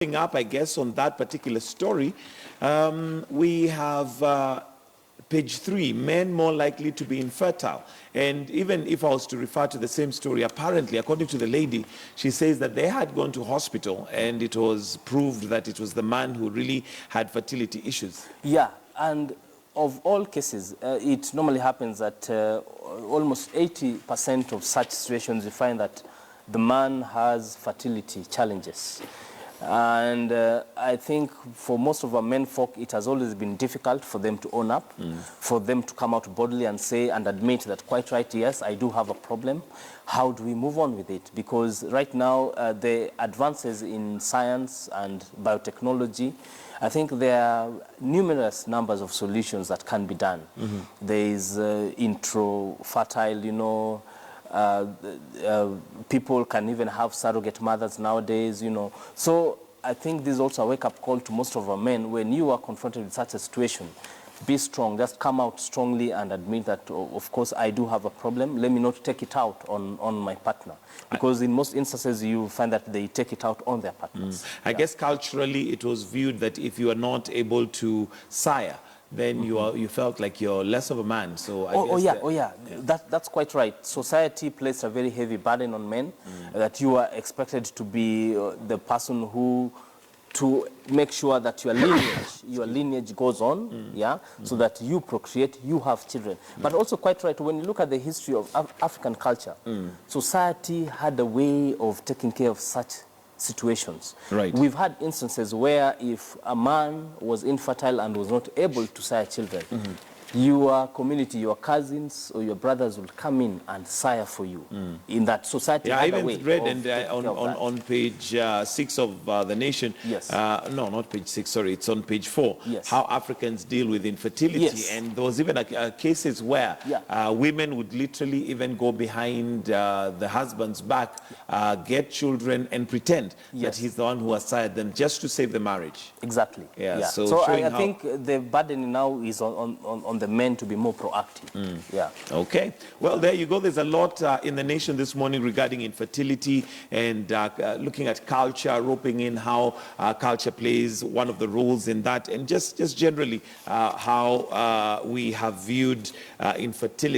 Up, I guess, on that particular story, we have page 3, men more likely to be infertile. And even if I was to refer to the same story, apparently, according to the lady, she says that they had gone to hospital and it was proved that it was the man who really had fertility issues. Yeah, and of all cases, it normally happens that almost 80% of such situations you find that the man has fertility challenges. And I think for most of our men folk, it has always been difficult for them to own up, for them to come out boldly and say and admit that, quite right, yes, I do have a problem. How do we move on with it? Because right now, the advances in science and biotechnology, I think there are numerous numbers of solutions that can be done. There is intro-fertile, you know, people can even have surrogate mothers nowadays, you know. So I think this is also a wake-up call to most of our men. When you are confronted with such a situation, be strong. Just come out strongly and admit that, of course, I do have a problem. Let me not take it out on my partner. Because in most instances, you find that they take it out on their partners. I guess culturally, it was viewed that if you are not able to sire, then you felt like you're less of a man. So that's quite right. Society placed a very heavy burden on men, that you are expected to be the person who to make sure that your lineage goes on, so that you procreate, you have children. But also quite right, when you look at the history of African culture, society had a way of taking care of such situations. Right. We've had instances where if a man was infertile and was not able to sire children, your community, your cousins or your brothers will come in and sire for you. In that society, I even read on page 6 of the Nation. Yes. No, not page 6. Sorry, it's on page 4. Yes. How Africans deal with infertility, Yes. and there was even cases where women would literally even go behind the husband's back, get children, and pretend that he's the one who has sired them just to save the marriage. Exactly. Yeah. So I think the burden now is on the men to be more proactive. Okay. Well, there you go. There's a lot in the Nation this morning regarding infertility and looking at culture, roping in how culture plays one of the roles in that, and just generally how we have viewed infertility.